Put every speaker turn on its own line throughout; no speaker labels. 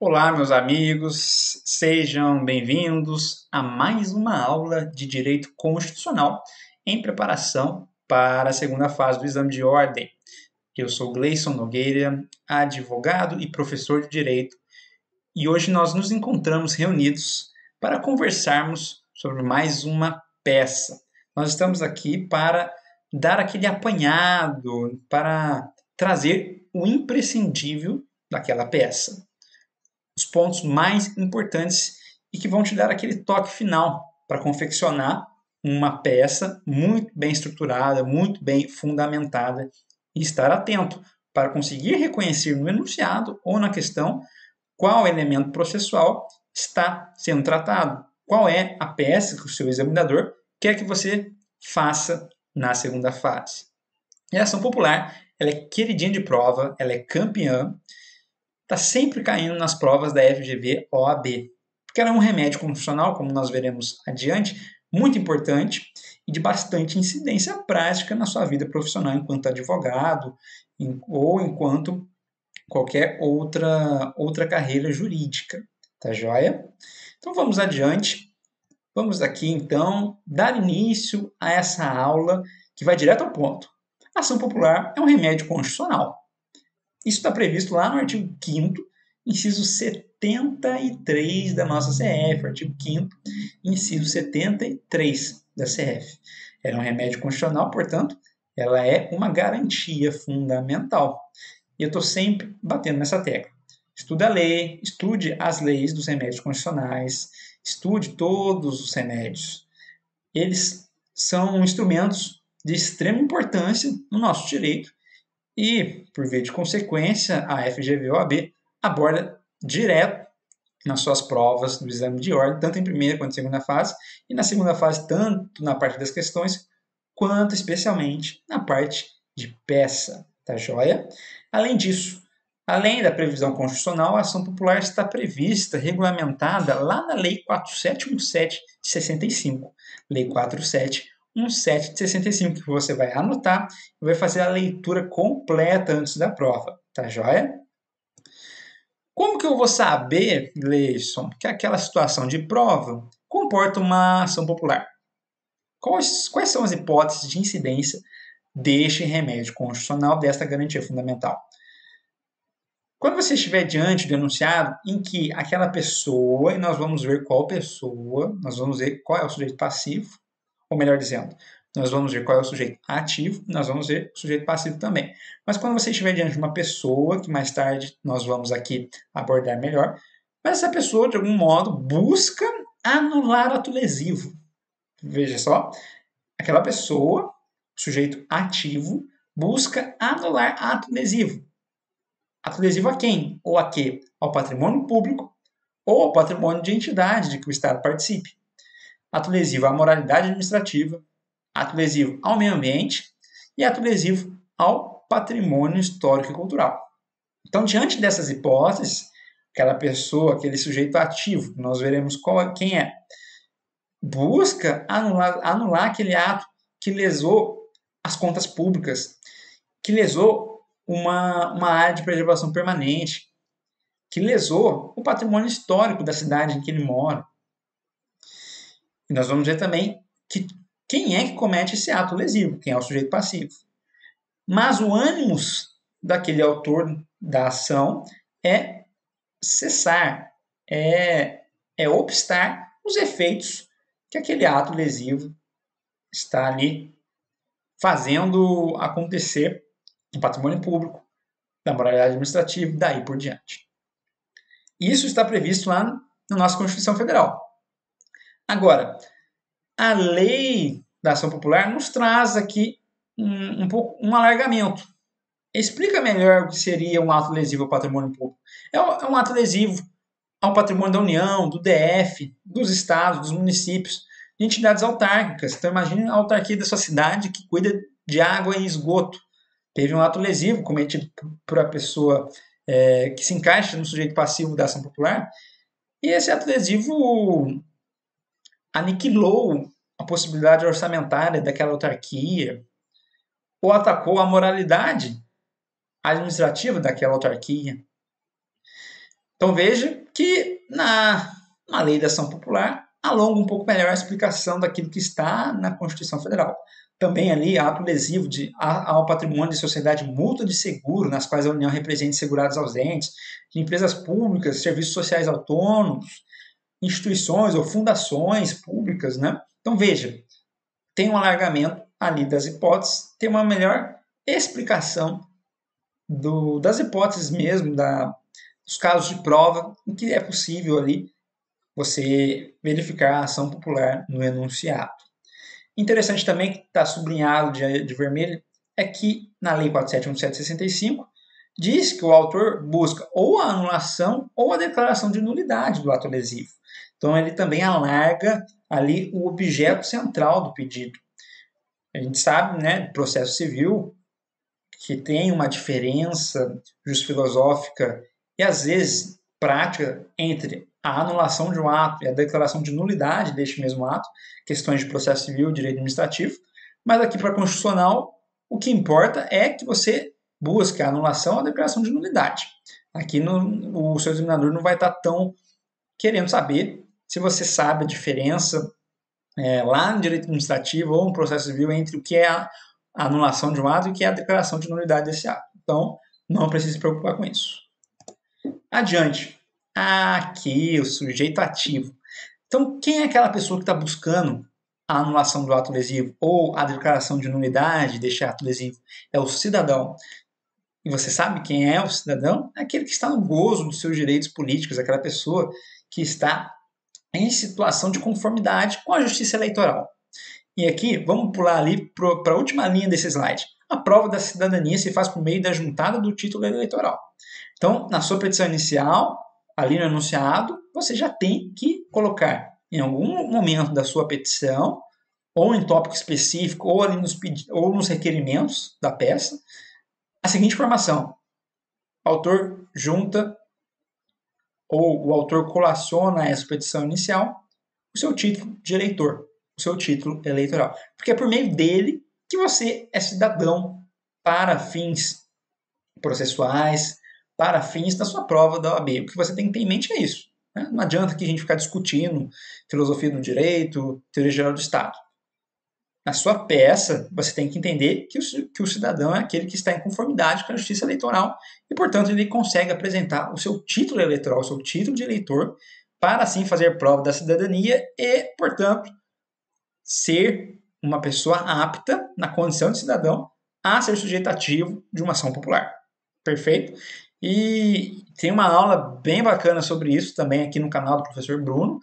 Olá, meus amigos, sejam bem-vindos a mais uma aula de Direito Constitucional em preparação para a segunda fase do exame de ordem. Eu sou Gleison Nogueira, advogado e professor de Direito, e hoje nós nos encontramos reunidos para conversarmos sobre mais uma peça. Nós estamos aqui para dar aquele apanhado, para trazer o imprescindível daquela peça. Os pontos mais importantes e que vão te dar aquele toque final para confeccionar uma peça muito bem estruturada, muito bem fundamentada e estar atento para conseguir reconhecer no enunciado ou na questão qual elemento processual está sendo tratado, qual é a peça que o seu examinador quer que você faça na segunda fase. E a ação popular, ela é queridinha de prova, ela é campeã, está sempre caindo nas provas da FGV OAB, porque ela é um remédio constitucional, como nós veremos adiante, muito importante e de bastante incidência prática na sua vida profissional enquanto advogado ou enquanto qualquer outra carreira jurídica, tá joia? Então vamos adiante, vamos aqui então dar início a essa aula que vai direto ao ponto. A ação popular é um remédio constitucional. Isso está previsto lá no artigo 5º, inciso 73 da nossa CF, artigo 5º, inciso 73 da CF. Ela é um remédio constitucional, portanto, ela é uma garantia fundamental. E eu estou sempre batendo nessa tecla. Estude a lei, estude as leis dos remédios constitucionais, estude todos os remédios. Eles são instrumentos de extrema importância no nosso direito e, por via de consequência, a FGV-OAB aborda direto nas suas provas do exame de ordem, tanto em primeira quanto em segunda fase, e na segunda fase, tanto na parte das questões, quanto especialmente na parte de peça, tá joia? Além disso, além da previsão constitucional, a ação popular está prevista, regulamentada lá na Lei 4717 de 65, Lei 4717 de 65, que você vai anotar e vai fazer a leitura completa antes da prova, tá joia? Como que eu vou saber, Gleison, que aquela situação de prova comporta uma ação popular? Quais são as hipóteses de incidência deste remédio constitucional, desta garantia fundamental? Quando você estiver diante do enunciado em que aquela pessoa, e nós vamos ver qual pessoa, nós vamos ver qual é o sujeito passivo, ou melhor dizendo, nós vamos ver qual é o sujeito ativo, nós vamos ver o sujeito passivo também. Mas quando você estiver diante de uma pessoa, que mais tarde nós vamos aqui abordar melhor, mas essa pessoa, de algum modo, busca anular ato lesivo. Veja só, aquela pessoa, sujeito ativo, busca anular ato lesivo. Ato lesivo a quem? Ou a quê? Ao patrimônio público ou ao patrimônio de entidade de que o Estado participe. Ato lesivo à moralidade administrativa, ato lesivo ao meio ambiente e ato lesivo ao patrimônio histórico e cultural. Então, diante dessas hipóteses, aquela pessoa, aquele sujeito ativo, nós veremos quem é, busca anular aquele ato que lesou as contas públicas, que lesou uma área de preservação permanente, que lesou o patrimônio histórico da cidade em que ele mora. E nós vamos ver também quem é que comete esse ato lesivo, quem é o sujeito passivo. Mas o ânimos daquele autor da ação é cessar, é obstar os efeitos que aquele ato lesivo está ali fazendo acontecer no patrimônio público, da moralidade administrativa e daí por diante. Isso está previsto lá na nossa Constituição Federal. Agora, a lei da ação popular nos traz aqui um alargamento. Explica melhor o que seria um ato lesivo ao patrimônio público. É um ato lesivo ao patrimônio da União, do DF, dos estados, dos municípios, de entidades autárquicas. Então, imagine a autarquia da sua cidade que cuida de água e esgoto. Teve um ato lesivo cometido por a pessoa que se encaixa no sujeito passivo da ação popular, e esse ato lesivo aniquilou a possibilidade orçamentária daquela autarquia, ou atacou a moralidade administrativa daquela autarquia. Então veja que na lei da ação popular alonga um pouco melhor a explicação daquilo que está na Constituição Federal. Também ali ato lesivo ao patrimônio de sociedade mútua de seguro, nas quais a União represente segurados ausentes, de empresas públicas, serviços sociais autônomos, instituições ou fundações públicas, né? Então veja, tem um alargamento ali das hipóteses, tem uma melhor explicação das hipóteses mesmo, dos casos de prova, em que é possível ali você verificar a ação popular no enunciado. Interessante também, que está sublinhado de vermelho, é que na Lei 4.717/65 diz que o autor busca ou a anulação ou a declaração de nulidade do ato lesivo. Então ele também alarga ali o objeto central do pedido. A gente sabe, né, do processo civil, que tem uma diferença filosófica e às vezes prática entre a anulação de um ato e a declaração de nulidade deste mesmo ato, questões de processo civil, direito administrativo, mas aqui para constitucional o que importa é que você busque a anulação ou a declaração de nulidade. Aqui o seu examinador não vai estar tão querendo saber se você sabe a diferença lá no direito administrativo ou no processo civil entre o que é a anulação de um ato e o que é a declaração de nulidade desse ato. Então, não precisa se preocupar com isso. Adiante. Aqui, o sujeito ativo. Então, quem é aquela pessoa que está buscando a anulação do ato lesivo ou a declaração de nulidade deste ato lesivo? É o cidadão. E você sabe quem é o cidadão? É aquele que está no gozo dos seus direitos políticos, aquela pessoa que está em situação de conformidade com a justiça eleitoral. E aqui, vamos pular ali para a última linha desse slide. A prova da cidadania se faz por meio da juntada do título eleitoral. Então, na sua petição inicial, ali no enunciado, você já tem que colocar em algum momento da sua petição, ou em tópico específico, ou ali nos requerimentos da peça, a seguinte informação: o autor junta ou o autor colaciona a essa petição inicial o seu título de eleitor, o seu título eleitoral. Porque é por meio dele que você é cidadão para fins processuais, para fins da sua prova da OAB. O que você tem que ter em mente é isso. Né? Não adianta que a gente ficar discutindo filosofia do direito, teoria geral do Estado. Na sua peça, você tem que entender que o cidadão é aquele que está em conformidade com a justiça eleitoral e, portanto, ele consegue apresentar o seu título eleitoral, o seu título de eleitor, para assim fazer prova da cidadania e, portanto, ser uma pessoa apta, na condição de cidadão, a ser sujeito ativo de uma ação popular. Perfeito? E tem uma aula bem bacana sobre isso também aqui no canal do professor Bruno,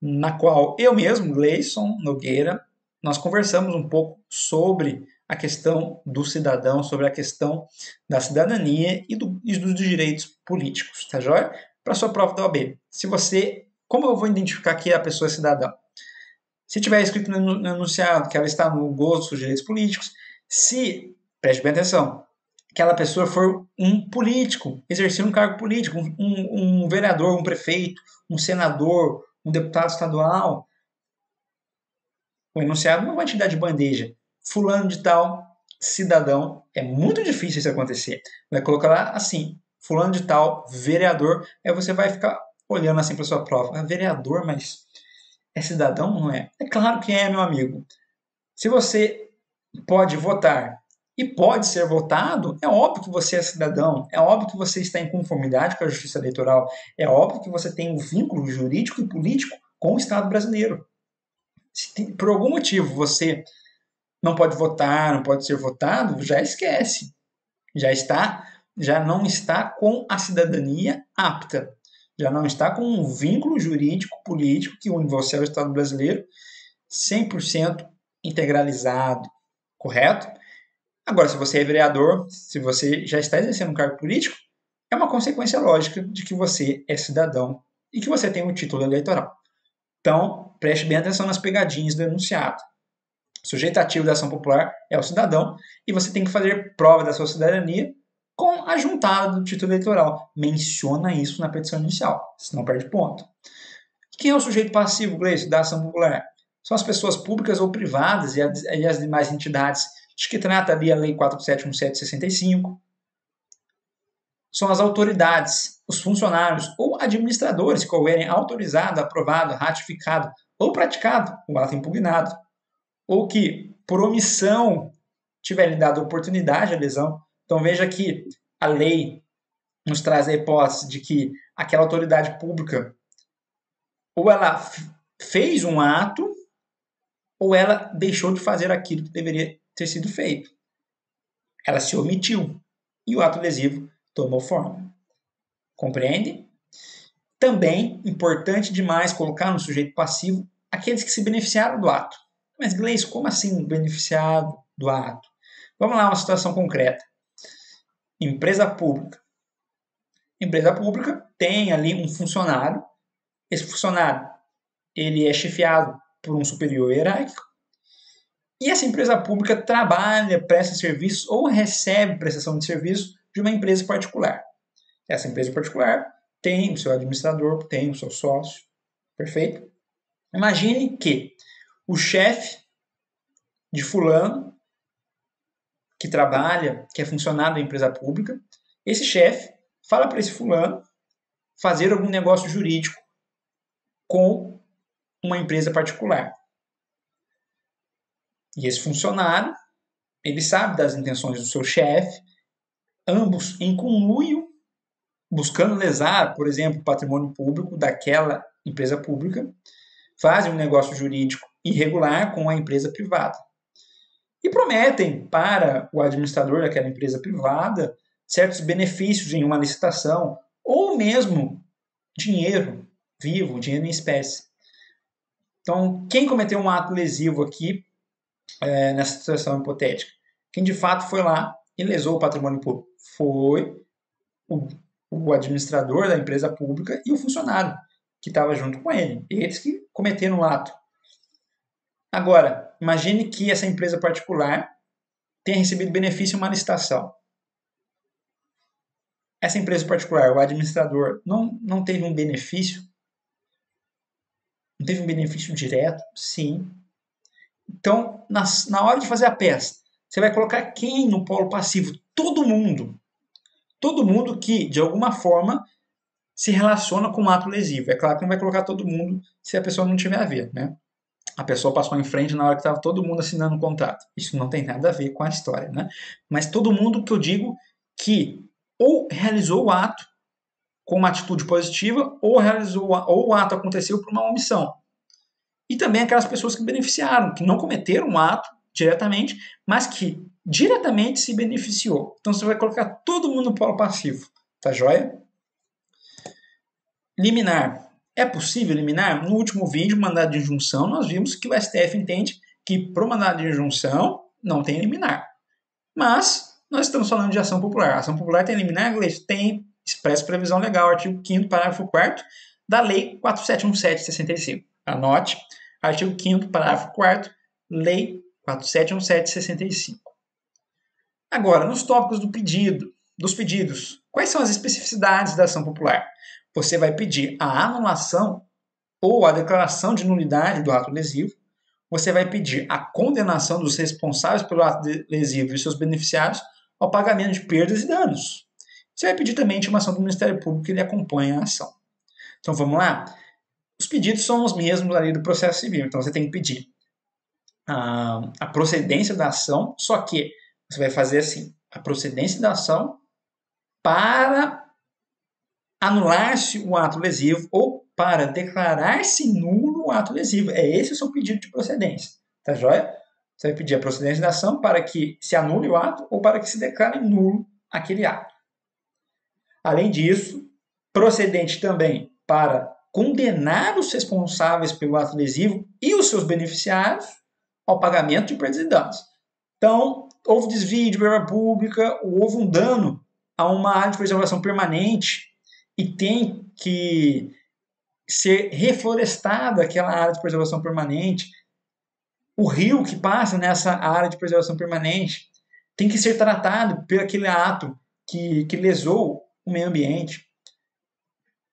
na qual eu mesmo, Gleison Nogueira, nós conversamos um pouco sobre a questão do cidadão, sobre a questão da cidadania e dos direitos políticos, tá joia? Para sua prova da OAB. Como eu vou identificar que a pessoa é cidadão? Se tiver escrito no enunciado que ela está no gozo dos direitos políticos, se, preste bem atenção, aquela pessoa for um político, exercer um cargo político, um vereador, um prefeito, um senador, um deputado estadual, o enunciado não vai te dar de bandeja. Fulano de tal, cidadão. É muito difícil isso acontecer. Vai colocar lá assim, fulano de tal, vereador. Aí você vai ficar olhando assim para sua prova. Vereador, mas é cidadão, não é? É claro que é, meu amigo. Se você pode votar e pode ser votado, é óbvio que você é cidadão. É óbvio que você está em conformidade com a justiça eleitoral. É óbvio que você tem um vínculo jurídico e político com o Estado brasileiro. Se por algum motivo você não pode votar, não pode ser votado, já esquece. Já não está com a cidadania apta. Já não está com um vínculo jurídico, político que une você ao Estado brasileiro 100% integralizado. Correto? Agora, se você é vereador, se você já está exercendo um cargo político, é uma consequência lógica de que você é cidadão e que você tem um título eleitoral. Então, preste bem atenção nas pegadinhas do enunciado. O sujeito ativo da ação popular é o cidadão e você tem que fazer prova da sua cidadania com a juntada do título eleitoral. Menciona isso na petição inicial, senão perde ponto. Quem é o sujeito passivo, Gleice, da ação popular? São as pessoas públicas ou privadas e as demais entidades de que trata ali a Lei 4717/65. São as autoridades, os funcionários ou administradores que houverem autorizado, aprovado, ratificado ou praticado o ato impugnado, ou que, por omissão, tiverem dado oportunidade à lesão. Então veja que a lei nos traz a hipótese de que aquela autoridade pública ou ela fez um ato ou ela deixou de fazer aquilo que deveria ter sido feito. Ela se omitiu e o ato lesivo tomou forma. Compreende? Também, importante demais colocar no sujeito passivo aqueles que se beneficiaram do ato. Mas, Gleice, como assim beneficiado do ato? Vamos lá, uma situação concreta. Empresa pública. Empresa pública tem ali um funcionário. Esse funcionário ele é chefiado por um superior hierárquico. E essa empresa pública trabalha, presta serviço ou recebe prestação de serviço de uma empresa particular. Essa empresa particular tem o seu administrador, tem o seu sócio. Perfeito? Imagine que o chefe de fulano, que trabalha, que é funcionário da empresa pública, esse chefe fala para esse fulano fazer algum negócio jurídico com uma empresa particular. E esse funcionário, ele sabe das intenções do seu chefe, ambos em conluio, buscando lesar, por exemplo, o patrimônio público daquela empresa pública, fazem um negócio jurídico irregular com a empresa privada. E prometem para o administrador daquela empresa privada certos benefícios em uma licitação, ou mesmo dinheiro vivo, dinheiro em espécie. Então, quem cometeu um ato lesivo aqui, nessa situação hipotética? Quem de fato foi lá e lesou o patrimônio público? Foi o administrador da empresa pública e o funcionário que estava junto com ele. Eles que cometeram o ato. Agora, imagine que essa empresa particular tenha recebido benefício em uma licitação. Essa empresa particular, o administrador, não teve um benefício? Não teve um benefício direto? Sim. Então, na hora de fazer a peça, você vai colocar quem no polo passivo? Todo mundo. Todo mundo que, de alguma forma, se relaciona com um ato lesivo. É claro que não vai colocar todo mundo se a pessoa não tiver a ver, né? A pessoa passou em frente na hora que estava todo mundo assinando o contrato. Isso não tem nada a ver com a história, né? Mas todo mundo que eu digo que ou realizou o ato com uma atitude positiva ou o ato aconteceu por uma omissão. E também aquelas pessoas que beneficiaram, que não cometeram um ato diretamente, mas que diretamente se beneficiou. Então você vai colocar todo mundo no polo passivo. Tá joia? Liminar. É possível liminar? No último vídeo, mandado de injunção, nós vimos que o STF entende que para o mandado de injunção não tem liminar. Mas nós estamos falando de ação popular. A ação popular tem liminar, Gleice? Tem expressa previsão legal, artigo 5º, parágrafo 4º da Lei 4717/65. Anote, artigo 5º, parágrafo 4º, Lei 4717/65. Agora, nos tópicos dos pedidos, quais são as especificidades da ação popular? Você vai pedir a anulação ou a declaração de nulidade do ato lesivo. Você vai pedir a condenação dos responsáveis pelo ato lesivo e seus beneficiários ao pagamento de perdas e danos. Você vai pedir também a intimação do Ministério Público que ele acompanha a ação. Então vamos lá? Os pedidos são os mesmos ali do processo civil. Então você tem que pedir a procedência da ação, só que você vai fazer assim, a procedência da ação para anular-se o ato lesivo ou para declarar-se nulo o ato lesivo. É esse o seu pedido de procedência. Tá joia? Você vai pedir a procedência da ação para que se anule o ato ou para que se declare nulo aquele ato. Além disso, procedente também para condenar os responsáveis pelo ato lesivo e os seus beneficiários ao pagamento de perdas e danos. Então, houve desvio de verba pública, ou houve um dano a uma área de preservação permanente e tem que ser reflorestada aquela área de preservação permanente. O rio que passa nessa área de preservação permanente tem que ser tratado por aquele ato que lesou o meio ambiente.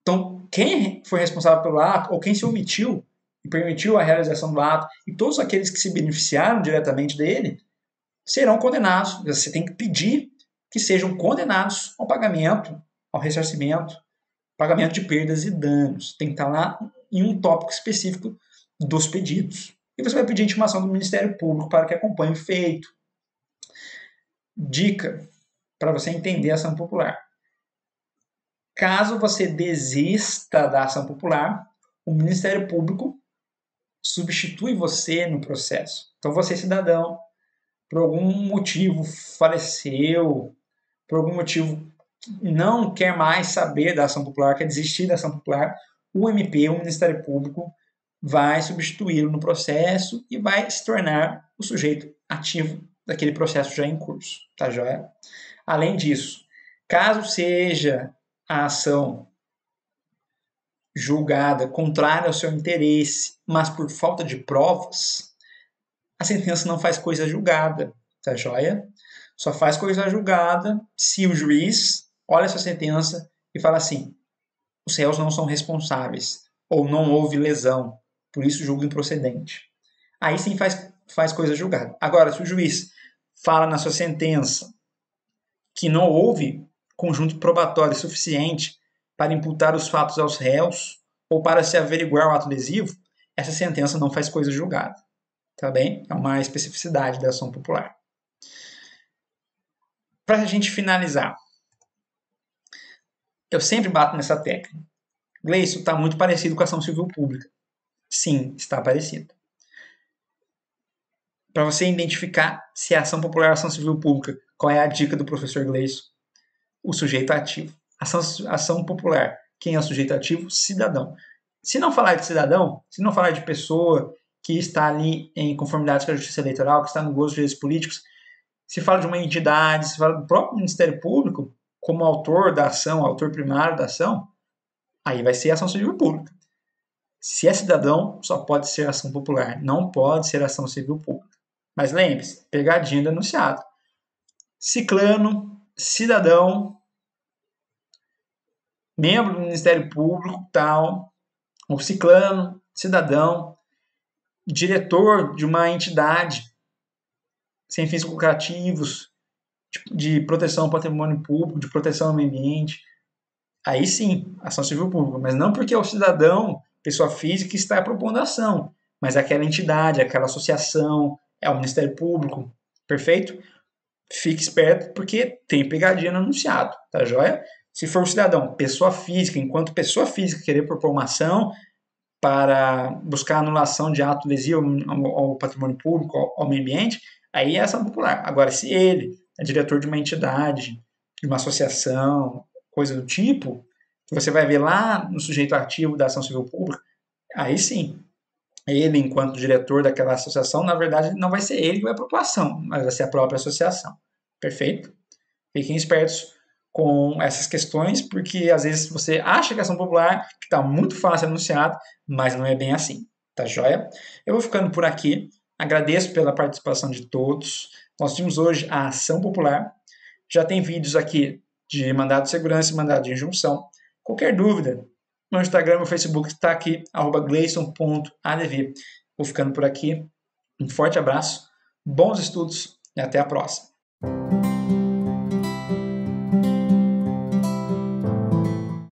Então, quem foi responsável pelo ato, ou quem se omitiu e permitiu a realização do ato, e todos aqueles que se beneficiaram diretamente dele, serão condenados, você tem que pedir que sejam condenados ao pagamento, ao ressarcimento, pagamento de perdas e danos. Tem que estar lá em um tópico específico dos pedidos. E você vai pedir a intimação do Ministério Público para que acompanhe o feito. Dica para você entender a ação popular. Caso você desista da ação popular, o Ministério Público substitui você no processo. Então, você, cidadão, por algum motivo faleceu, por algum motivo não quer mais saber da ação popular, quer desistir da ação popular, o MP, o Ministério Público, vai substituí-lo no processo e vai se tornar o sujeito ativo daquele processo já em curso, tá joia? Além disso, caso seja a ação julgada contrária ao seu interesse, mas por falta de provas, a sentença não faz coisa julgada, tá joia? Só faz coisa julgada se o juiz olha essa sentença e fala assim: os réus não são responsáveis, ou não houve lesão, por isso julgo improcedente. Aí sim faz coisa julgada. Agora, se o juiz fala na sua sentença que não houve conjunto probatório suficiente para imputar os fatos aos réus ou para se averiguar o ato lesivo, essa sentença não faz coisa julgada. Tá bem? É uma especificidade da ação popular. Para a gente finalizar, eu sempre bato nessa tecla. Gleison, está muito parecido com a ação civil pública. Sim, está parecido. Para você identificar se é ação popular ou ação civil pública, qual é a dica do professor Gleison? O sujeito ativo. Ação popular. Quem é o sujeito ativo? Cidadão. Se não falar de cidadão, se não falar de pessoa que está ali em conformidade com a justiça eleitoral, que está no gozo dos direitos políticos, se fala de uma entidade, se fala do próprio Ministério Público como autor da ação, autor primário da ação, aí vai ser ação civil pública. Se é cidadão, só pode ser ação popular, não pode ser ação civil pública. Mas lembre-se, pegadinha do enunciado. Ciclano, cidadão, membro do Ministério Público, tal, ou ciclano, cidadão, diretor de uma entidade sem fins lucrativos, de proteção ao patrimônio público, de proteção ao meio ambiente, aí sim, ação civil pública, mas não porque é o cidadão, pessoa física, que está propondo a ação, mas aquela entidade, aquela associação, é o Ministério Público, perfeito? Fique esperto, porque tem pegadinha no enunciado, tá joia? Se for um cidadão, pessoa física, enquanto pessoa física querer propor uma ação para buscar anulação de ato lesivo ao patrimônio público, ao meio ambiente, aí é ação popular. Agora, se ele é diretor de uma entidade, de uma associação, coisa do tipo, que você vai ver lá no sujeito ativo da ação civil pública, aí sim, ele, enquanto diretor daquela associação, na verdade, não vai ser ele que vai propor a ação, mas vai ser a própria associação. Perfeito? Fiquem espertos com essas questões, porque às vezes você acha que é ação popular, que está muito fácil anunciado, mas não é bem assim. Tá joia? Eu vou ficando por aqui. Agradeço pela participação de todos. Nós tínhamos hoje a ação popular. Já tem vídeos aqui de mandado de segurança e mandado de injunção. Qualquer dúvida, meu Instagram, meu Facebook está aqui, @gleison.adv. Vou ficando por aqui. Um forte abraço, bons estudos e até a próxima.